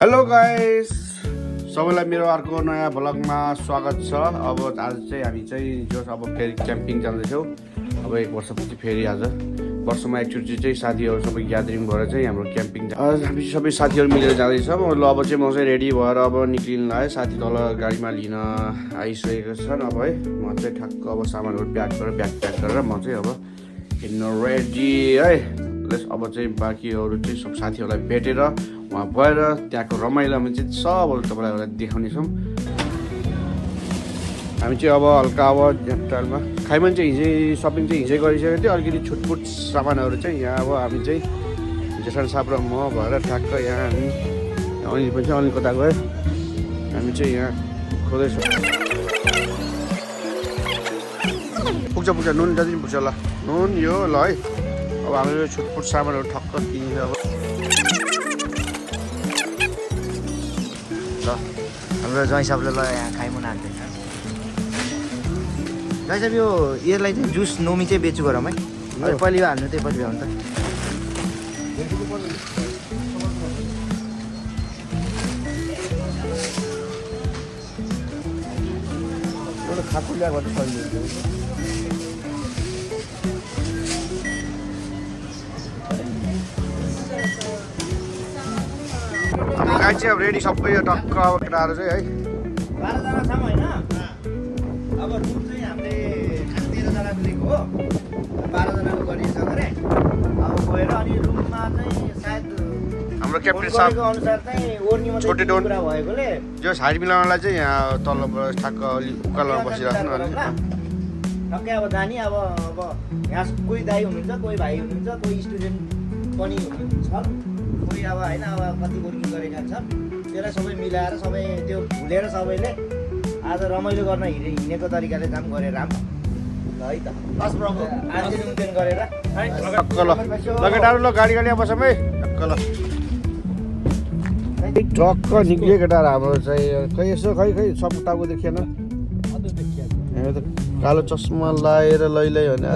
Hello guys, सबैलाई मेरो अर्को नयाँ भ्लगमा स्वागत छ। अब आज चाहिँ हामी चाहिँ जो अब फेरि क्याम्पिङ जाँदैछौँ। अब 1 वर्षपछि फेरि आज वर्षमा एकचोटि चाहिँ साथीहरू सबै ग्यादरिङ भएर चाहिँ हाम्रो क्याम्पिङ हामी सबै साथीहरू मिलेर जाँदैछौँ। अब चाहिँ म चाहिँ रेडी भएर अब निक्लिनु लाग्यो। साथी तल गाडीमा लिन आइसकेको छन्। अब है म चाहिँ ठ्याक्क अब सामानहरू ब्याग गरेर म चाहिँ अब हिँड्नु रेडी है। अब चाहिँ बाँकीहरू चाहिँ सब साथीहरूलाई भेटेर वहाँ गएर त्यहाँको रमाइलोमा चाहिँ सबहरू तपाईँलाई देखाउनेछौँ। हामी चाहिँ अब हल्का अब टाइममा खाइमान चाहिँ हिजै सपिङ चाहिँ हिजै गरिसकेको थियो। अलिकति छुटपुट सामानहरू चाहिँ यहाँ अब हामी चाहिँ जेठान साप र म भएर ठ्याक्क यहाँ हामी अनिल पनि अनिल कता गयो। हामी चाहिँ यहाँ खोज्दैछौँ। पुग्छ नुन जति पनि पुग्छ ल, नुन यो ल है। अब हाम्रो छुटपुट सामानहरू ठक्क किन्छ। अब हाम्रो ज्वाइँ सबले ल यहाँ खाइमुन हाल्दैन गाई साहब। यो यसलाई चाहिँ जुस नोमी चाहिँ बेच्छु गरौँ है। पहिले हाल्नु त्यही पछि हो नि त। एउटा खाएको ल्याएको सजिलो। हाम्रो गाई चाहिँ अब रेडी सबै यो टक्क अब केटाहरू चाहिँ है 12जना छौँ होइन। अब रुम चाहिँ हामीले खास 13जना लिएको हो। 12जनाको गरिसक्यो अरे। अब गएर अनि रुममा चाहिँ सायद हाम्रो क्याप्टेन साहब अनुसार चाहिँ ओर्नीमा छोटे डोन कुरा भएकोले जो साडी मिलाउनलाई चाहिँ यहाँ तलबाट ठ्याक्क उकालोमा बसिराख्नु अनि टक्कै अब जाने। अब यहाँ कोही दाइ हुनुहुन्छ, कोही भाइ हुनुहुन्छ, कोही स्टुडेन्ट पनि हुनुहुन्छ, कोही अब होइन अब कति वर्किङ गरेका छन्। त्यसलाई सबै मिलाएर सबै त्यो भुलेर सबैले आज रमाइलो गर्न हिँडेको तरिकाले काम गरेर ल है त। हस् प्रभु आज उन्देन गरेर टक्क ल केटाहरू ल गाडी बसौँ है। टक्क ल टक्क निक्लियो केटाहरू हाम्रो चाहिँ खै यसो खै सब उताको देखिएन। कालो चस्मा लगाएर लैलै भने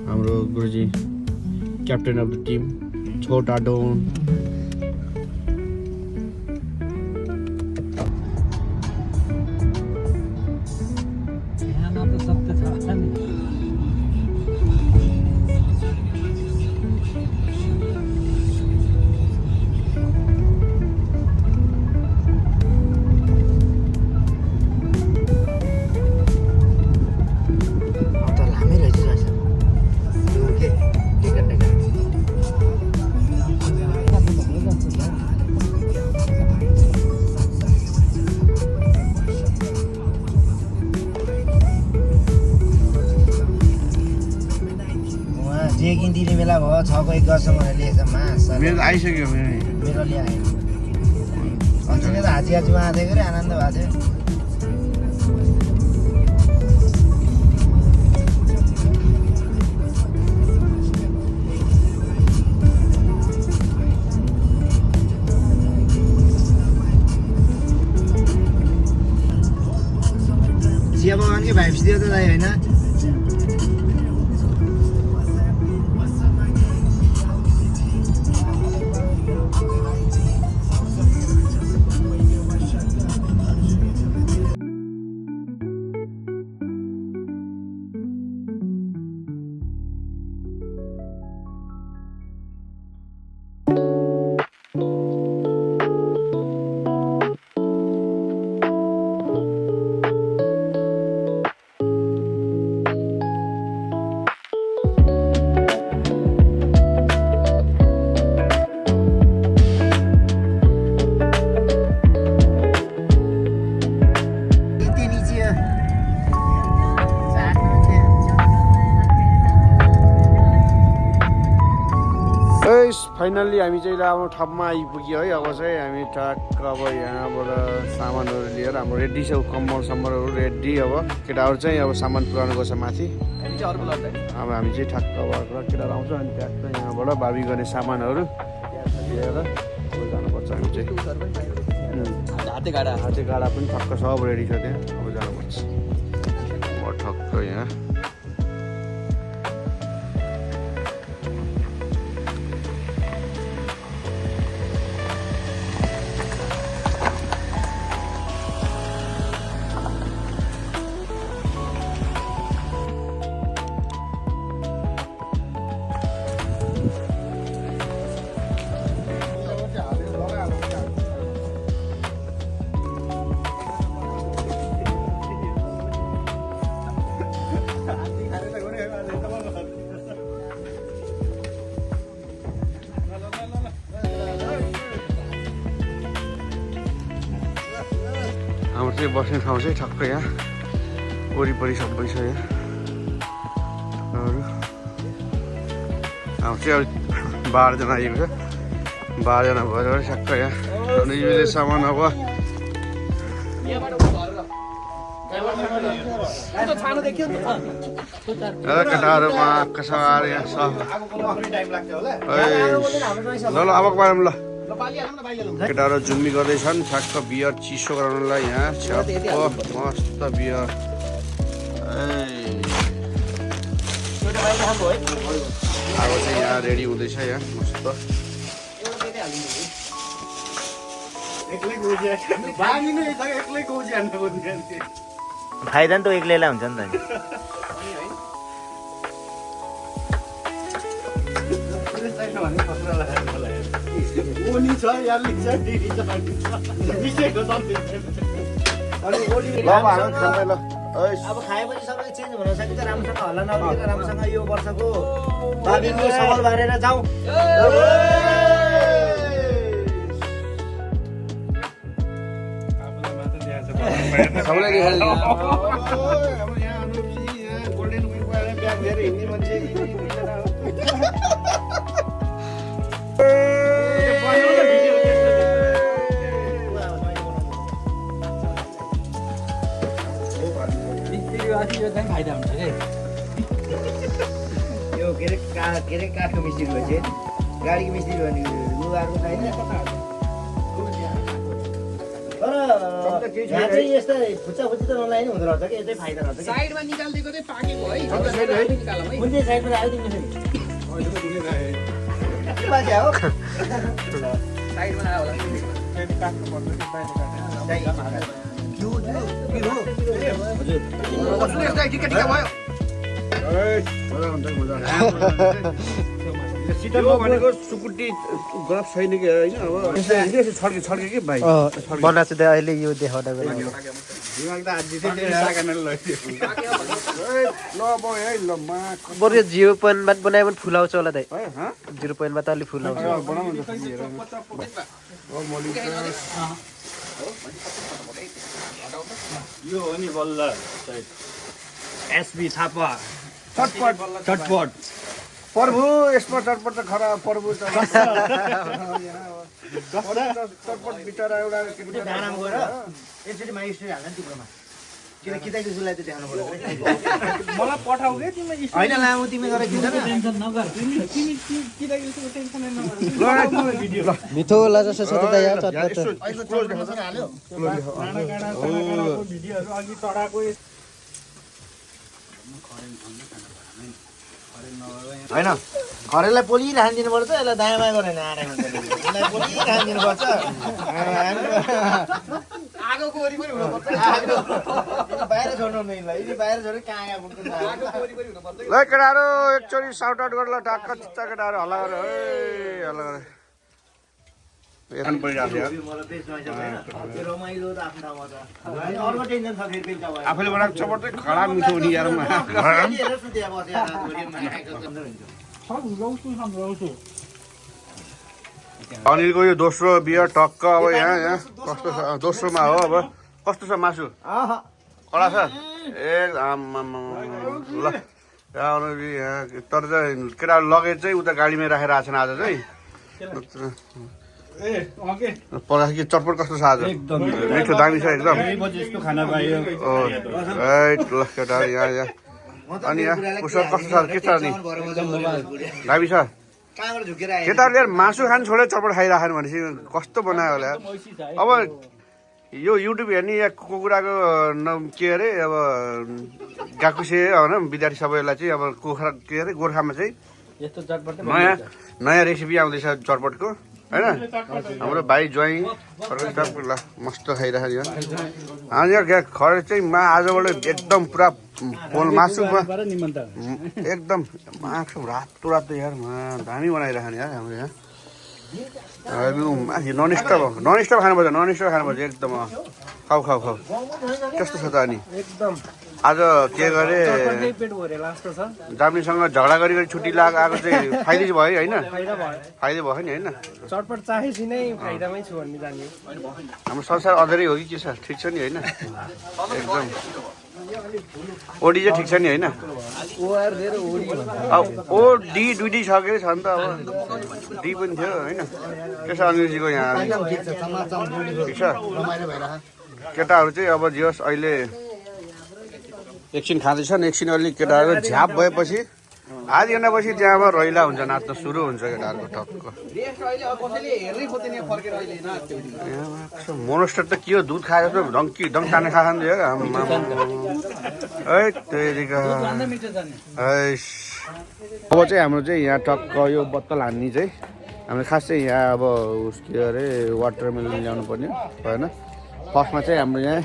हाम्रो गुरुजी क्याप्टेन अफ द टिम छोटा डोन। जे किन्दिने बेला भयो 6को 1 गर्छौँ लिएछ मास मेरो आइसक्यो मेरो ल्याएन। अन्तिममा त हाजीमा आएको अरे आनन्द भएको थियो। चिया बगानकै भाइब्स दियो त दाइ होइन। फाइनल्ली हामी चाहिँ अब ठाउँमा आइपुग्यो है। अब चाहिँ हामी ठ्याक्क अब यहाँबाट सामानहरू लिएर हाम्रो रेडी छ। कम्मर सम्मरहरू रेडी। अब केटाहरू चाहिँ अब सामान पुऱ्याउनु गएछ माथि। अब हामी चाहिँ ठ्याक्क अब केटाहरू आउँछ अनि ठ्याक्क यहाँबाट बाबी गर्ने सामानहरू लिएर जानुपर्छ। हामी चाहिँ हाते गाडा पनि ठक्क सब रेडी छ त्यहाँ। अब जानुपर्छ म ठक्क यहाँ चाहिँ बस्ने ठाउँ चाहिँ ठक्क यहाँ वरिपरि सबै छ यहाँ हाम्रो चाहिँ अब 12 जना आएको छ 12 जना भएर ठ्याक्क यहाँ अनि यो सामान अब केटाहरूमा कसर यहाँ छ ल अब पारौँ ल केटाहरू जुम्मी गर्दैछन् ठ्याक्क बियर चिसो गराउनलाई यहाँ छ्याप्प मस्त बियर अब चाहिँ यहाँ रेडी हुँदैछ यहाँ मस्त फाइदा नि त एक्लैलाई हुन्छ नि त अब खाएपछि सबैले चेन्ज हुन सक्छ राम्रोसँग हल्ला नगरेर राम्रोसँग यो वर्षको बाबीको सवाल बारेर जाउँ सबैलाई देखाइदिनु फाइदा हुन्छ यो के अरे काठको मिस्त्री भयो चाहिँ गाडीको मिस्त्री भयो भने लुगाहरूको छैन तर यहाँ चाहिँ यस्ता फुच्चा फुच्ची त नलाइन हुँदो रहेछ कि यो चाहिँ फाइदा रहेछ साइडमा निकाल्दिएको चाहिँ पाकेको है कुन चाहिँ साइडमा राख्यो तिमीले के बाजे हो साइडमा आयो होला भनेको सुकुटी गफ छैन कि होइन अब छड्के छड्के कि भाइ बनाएको चाहिँ अहिले यो देखाउँदा ल अब है ल बरु यो 0.5 बाट बनायो भने फुलाउँछ होला दाइ है 0.5 बाट अलि फुलाउँछ बनाउनु यो हो नि बल्ल एसबी थापा चटपट प्रभु यसमा चटपट त खरा प्रभु चटपट बिचरा एउटा डाँडामा गएर एकचोटि माइस्ट्री हाल्छ नि तिम्रोमा किन किताब जसलाई त देखाउनु पर्यो मलाई पठाऊ के तिमी होइन लामो तिमी गरेर खिच्छ न टेन्सन नगर तिमी किताब टेन्सन नगर मिठो होला जस्तो छ त यहाँ चटपट भिडियोहरु अघि चढाको होइन खरेलाई पोलिरहनु दिनुपर्छ यसलाई दायाँ बायाँ गरेर आँडा हुन्छ यसलाई पोलिरहनु दिनुपर्छ आगोको वरिपरि हुनुपर्छ बाहिर छोड्नु हुँदैन यदि बाहिर छोड्यो कहाँ पुग्छ आगोको वरिपरि हुनुपर्छ ल केटाहरू एकचोटि साउट आउट गरेर ढाक्क चिच्चा केटाहरू हल्ला गरेर हल्ला गरेर हेर्नु परिरहेको थियो रमाइलो त आफ्नो ठाउँमा छ अर्को टेन्सन छ फेरि बेलुका भयो आफूले बनाएको चटपट चाहिँ खडा मिठो हुने यारमा अनिलको यो दोस्रो बियर टक्क अब यहाँ कस्तो छ दोस्रोमा हो अब कस्तो छ मासु कडा छ ए ल यहाँ तर चाहिँ केटाहरू लगेज चाहिँ उता गाडीमै राखेर आएको छैन आज चाहिँ पकाएको कि चटपट कस्तो छ आज मिठो दामी छ एकदम ल केटाहरू यहाँ अनि यहाँ उसो कस्तो छ के छ नि दामी छ केटाहरूले मासु खानु छोडेर चटपट खाइराखेन भनेपछि कस्तो बनायो होला अब यो युट्युब हेर्ने या कुखुराको के अरे अब गाकुसे होइन विद्यार्थी सबैलाई चाहिँ अब कुखुरा के अरे गोर्खामा चाहिँ नयाँ रेसिपी आउँदैछ चटपटको होइन हाम्रो भाइ ज्वाइँ ल मस्त खाइरहेको अनि खर चाहिँ आजबाट एकदम पुरा पोल मासुमा एकदम मासु रातो रातो यार दामी बनाइरहेको यार हाम्रो यहाँ नन स्टप खानुपर्छ एकदम खाऊ कस्तो छ त अनि एकदम आज के गरे पेट भरेर लास्टको छ जामिनसँग झगडा गरी छुट्टी आएको चाहिँ फाइदा चाहिँ भयो होइन फाइदा भयो फाइदा भयो नि होइन चटपट चाहेपछि नै फाइदामै छु भन्ने जान्यो हाम्रो संसार अधरै हो कि के छ ठिक छ नि होइन एकदम ओडी चाहिँ ठिक छ नि होइन अब ओ डी दुइटै छ के छ नि त अब डी पनि थियो होइन के छ अङ्ग्रेजीको यहाँ ठिक छ केटाहरू चाहिँ अब जियोस् अहिले एकछिन खाँदैछन् एकछिन अलिक केटाहरू झ्याप भएपछि आधी घन्टापछि त्यहाँबाट रैला हुन्छ नाच्न सुरु हुन्छ केटाहरूको टक्क मोनस्टर त के हो दुध खाएर डङ्की डङ्क ताने खान्छ अब चाहिँ हाम्रो चाहिँ यहाँ टक्क यो बत्तल हान्ने चाहिँ हाम्रो खास चाहिँ यहाँ अब उस के अरे वाटरमेलन ल्याउनु पर्ने भएन फर्स्टमा चाहिँ हाम्रो यहाँ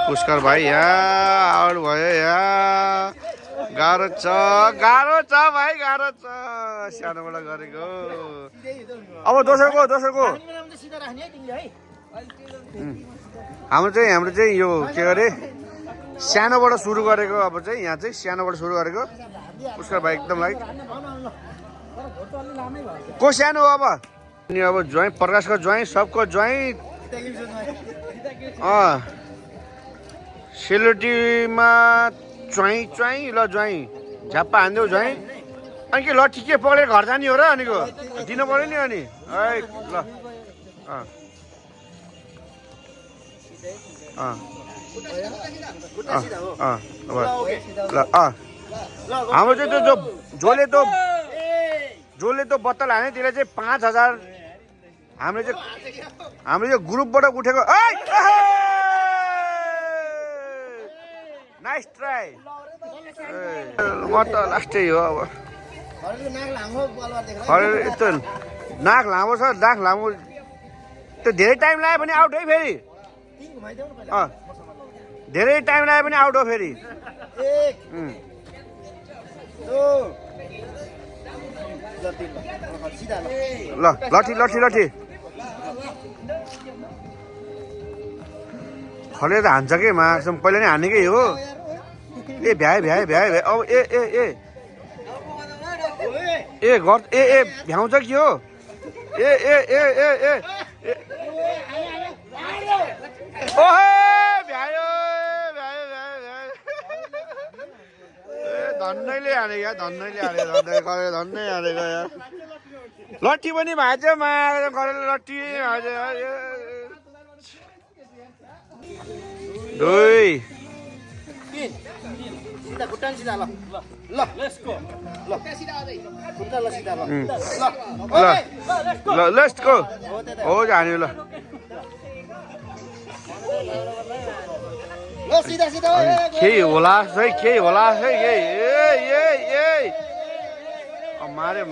पुष्कर भाइ यहाँ आउनु भयो यहाँ गाह्रो छ भाइ गाह्रो छ सानोबाट गरेको अब दोस्रोको हाम्रो चाहिँ यो के अरे सानोबाट सुरु गरेको अब चाहिँ यहाँ चाहिँ सानोबाट सुरु गरेको पुष्कर भाइ एकदम लाइक को सानो हो अब अनि अब ज्वाइँ प्रकाशको ज्वाइँ सबको ज्वाइँ सेलरोटीमा च्वाइँ ल ज्वाइँ झ्याप्पा हान्देऊ ज्वाइँ अनि के लट्ठी के पक्रेर घर जाने हो र अनिको दिनु पऱ्यो नि अनि है ल हाम्रो चाहिँ त्यो जसले त्यो बत्तल हाने त्यसले चाहिँ 5,000 हाम्रो यो ग्रुपबाट उठेको नाइस ट्राई म त लास्टै हो अब यस्तो नाक लामो छ नाक लामो त्यो धेरै टाइम लाग्यो भने आउट है फेरि धेरै टाइम लाग्यो भने आउट हो फेरि ल लट्ठी खले त हान्छ के मासम पहिला नै हानेकै हो ए भ्याए अब ए भ्याउँछ कि हो ए ओहे भ्यायो धन्नैले हानेको धन्नै हानेको यार लट्ठी पनि भाँच्छ मा लट्ठी दुई लेट्स गो हो जाने ल केही होला है मारे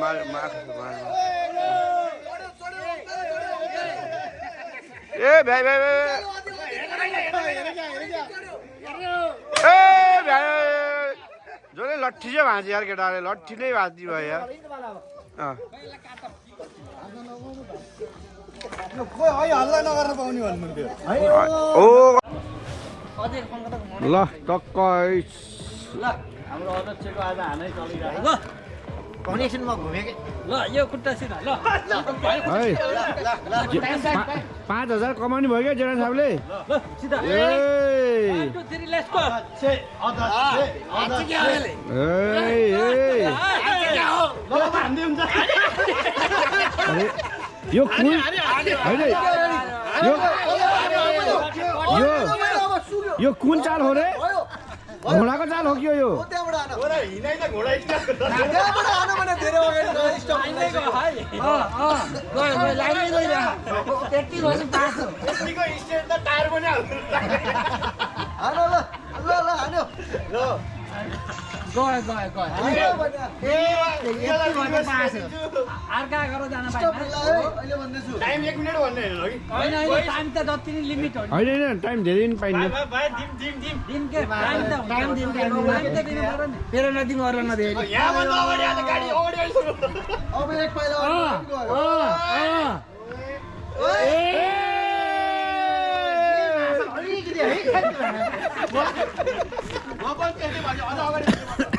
ए भाइ जसले लट्ठी चाहिँ भाँच्यो यार केटाले लट्ठी नै भाँच्यो भयो यार ल टक्क हाम्रो अध्यक्षको आज हानै चलिरहेको कनेक्सनमा घुमेकै ल यो खुट्टा सिधा ल 5,000 कमाउने भयो क्या जेठा साहबले सिधा यो कुन यो कुन चाल हो रे घोडाको चाल हो कि यो अर्का गरेर जान होइन टाइम धेरै पनि पाइन्न मेरो नदिनु अरू नदिए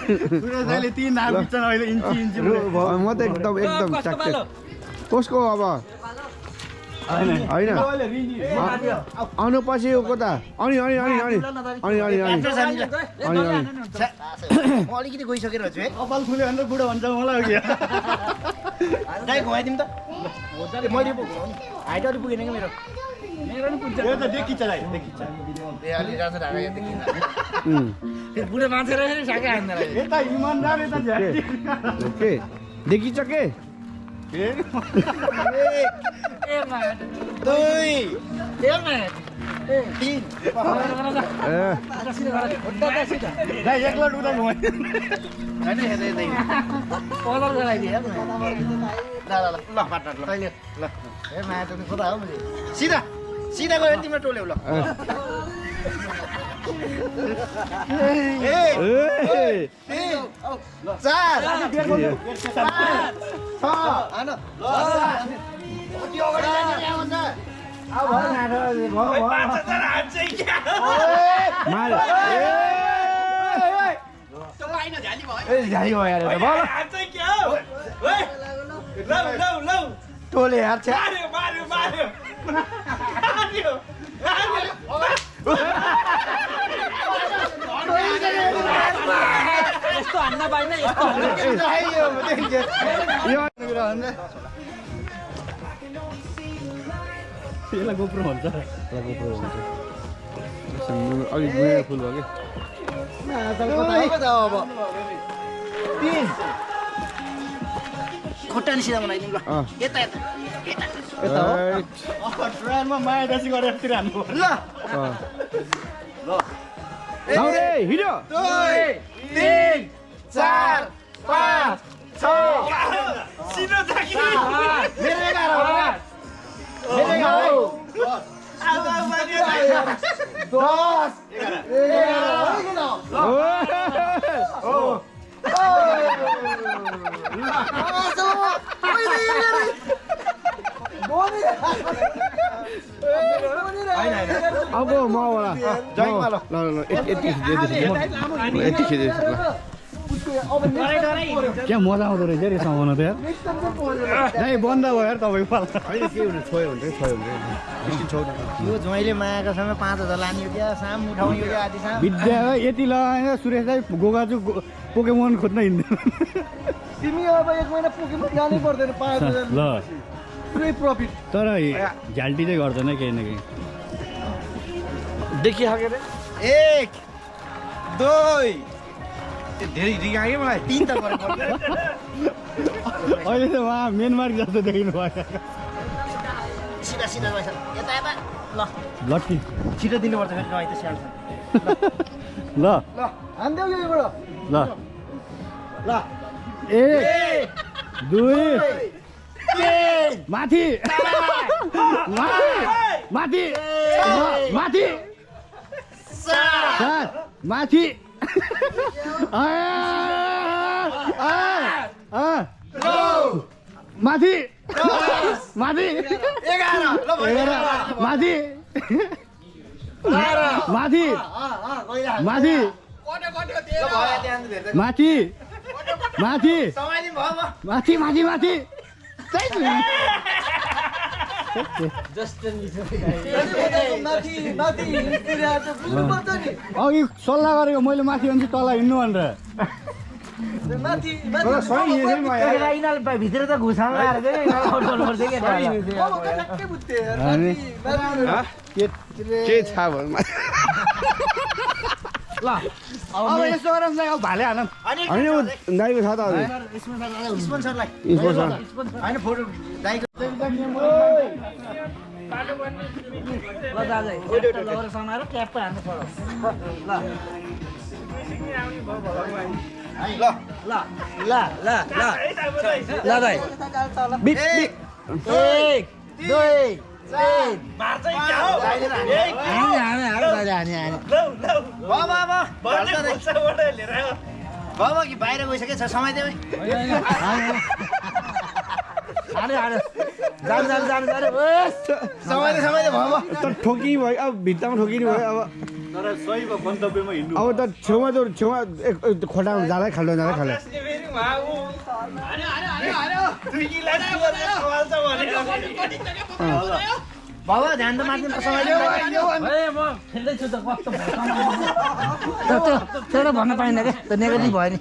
सुरेशले 3 हात बिचन अहिले इन्ची म त एकदम चाक्टे कसको अब होइन आउनु पछि कता अनि म अलिकति गइसकेर छु है कपाल खुल्यो भने बुढो भन्छ मलाई के दाइ घुमाइदिउँ त मैले हाइट अलि पुगेन कि मेरो यो त देखिन्छ दाइ देखिन्छ ए अलि राम्रो ढाका यहाँ देखिन्छ बुढो मान्छे रहेछ साकै हान्दा यता इमानदार यता झ्याकी के देखिन्छ के दुई दाइ एक लट उता घुमाइ कलर गराइदिए सिधा सिधा गयो तिम्रो टोल्यौ ल चार टोले हार्छ यस्तो हान्न पाइन यस्तो यसलाई गोप्रो भन्छ अघि गएर फुल भयो कि खुट्टा नि सिधा बनाइदिउँ ल यता यता यता ट्रेनमा माया दासी गरेर यतिर हान्नु ल हिँड्यो 2 3 4 5 6 सिनो जाकी मेरो 11 अब मबाट यति खिचेँ क्या मजा आउँदो रहेछ रे समाउन त यार दाइ बन्द भयो यार तपाईँको पाल होइन के हुन्छ छोयो भने यो ज्वाइँले मायाको सँग 5000 लाने हो क्या साम उठाउने हो क्या आदि साम विद्या यति लगाएर सुरेश दाइ गोगाजु पोकेमोन खोज्न हिँड्दैन तिमी अब 1 महिना पोकेमोन जानै पर्दैन 5000 ल पुरै प्रफिट तर झ्याल्टी चाहिँ गर्दैन केही न केही देखिहाल्यो रे 1 2 धेरै रिगायो मलाई 3 त गर्नु पर्छ अहिले त उहाँ मेन मार्क जस्तो देखिनु भयो सिधा सिधा गएछ यता यता ल लट्टी छिटो दिनुपर्छ फेरि नभए त स्याहार्छ ल ल हान्देऊ योबाट ल ल 1 2 माथि माथि माथि माथि माथि माथि 11 ल माथि माथि माथि माथि माथि माथि माथि माथि अघि सल्लाह गरेको मैले माथि भने तल हिँड्नु भनेर भित्र त घुसाउनु के थाहा भयो ल अब यस्तो गरौँ न अब भाले हानौँ होइन दाइको छ त स्पोन्सरलाई स्पोन्सर होइन फोटो दाइको ल दाजु लगेर समाएर ट्याप हान्नु पर्यो ल ल ल ल ल ल दाइ बिट 1 2 3 मार्दै क्या हो बाबा कि बाहिर गइसकेछ समय देऊ समय बाबा त ठोकी भयो अब भित्तामा ठोकिनु भयो अब अब त छेउमा खोटामा जाँदै खाल्दै बाबा ध्यान त मार्नु समयले म खेल्दैछु त कस्तो त्यो भन्न पाइनँ क्या त्यो नेगेटिभ भयो नि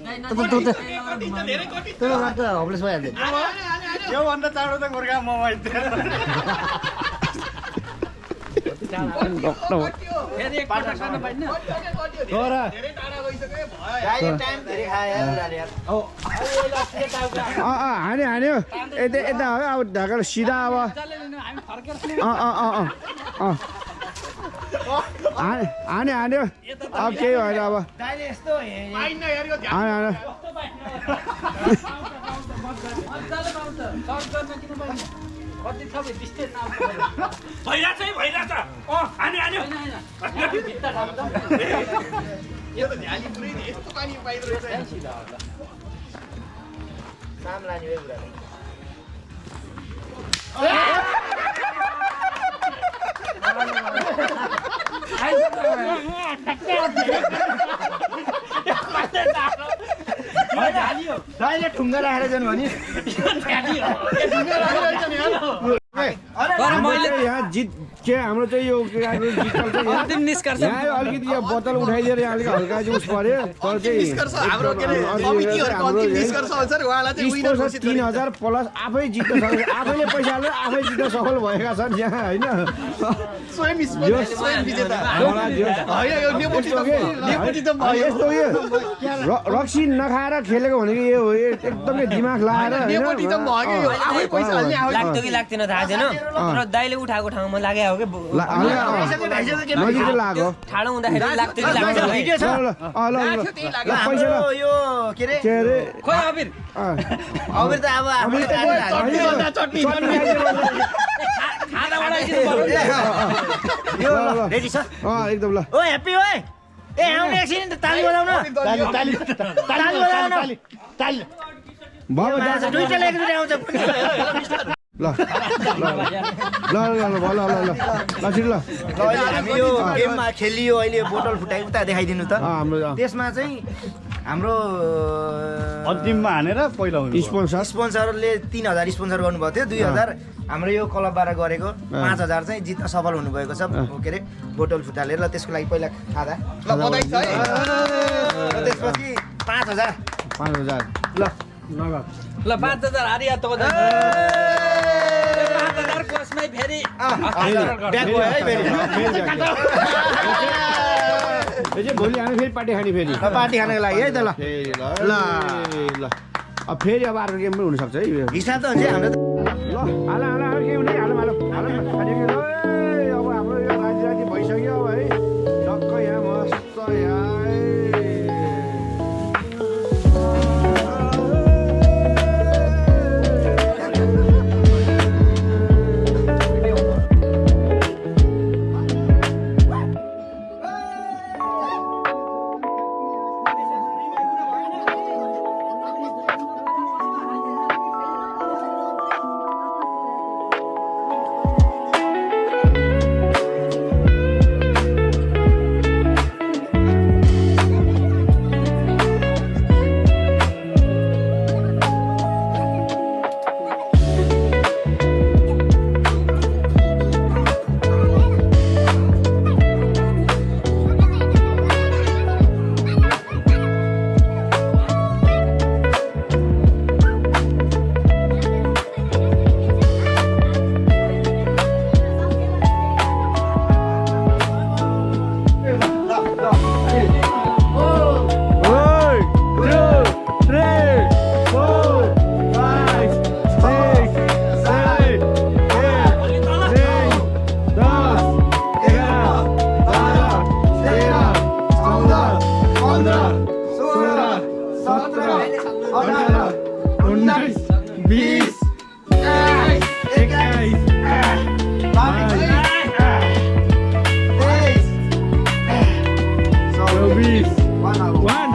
त्यो होपलेस भइहाल्छ योभन्दा चाँडो त गोर्खा मोबाइल हान्यो यता अब ढाकेर सिधा अब हान्यो अब केही भएन अब ठुङ्गा राखेर जानु भने यहाँ जित के हाम्रो चाहिँ यो अन्तिम निष्कर्ष अलिकति यो बोतल उठाइदिएर यहाँ अलिक हल्का जुस पर्यो तर चाहिँ 3000 प्लस आफै जित्न सक्छ आफैले पैसा हालेर आफै जित्न सफल भएका छन् यहाँ होइन रक्सी नखाएर खेलेको भनेको यो हो एकदमै दिमाग लगाएर लाग्थ्यो कि लाग्थेन थाहा छैन तर दाइले उठाएको ठाउँमा लाग्यो हो कि ठाडो हुँदाखेरि लाग्थ्यो कि लाग्थेन यो के अरे खोइ अबिर अबिर त अब रेडी छ एकदम ल ओ ह्याप्पी ओए ए आउने एकछिन ताली बजाउन ताली बाबा दुईटा लेखेर आउँछ ल हामी यो गेममा खेलियो अहिले बोतल फुटाइ उता देखाइदिनु त त्यसमा चाहिँ हाम्रो अन्तिममा हानेर पहिला स्पोन्सरले 3000 स्पोन्सर गर्नुभएको थियो 2000 हाम्रो यो क्लबबाट गरेको 5000 चाहिँ जित्न सफल हुनुभएको छ के अरे बोतल फुटालेर ल त्यसको लागि पहिला खादा त्यसपछि 5000 ल नगद ल 5000 हारिया त 5000 कोसमै फेरि ब्याक भयो है फेरि भोलि हामी फेरि पार्टी खाने फेरि पार्टी खानको लागि है त ल ल अब फेरि अब अर्को गेम पनि हुनसक्छ है हिसाब त हुन्छ हाम्रो ल हाल के हुने अब हाम्रो यो राजी भइसक्यो अब है टक्क यहाँ मस्त यहाँ One.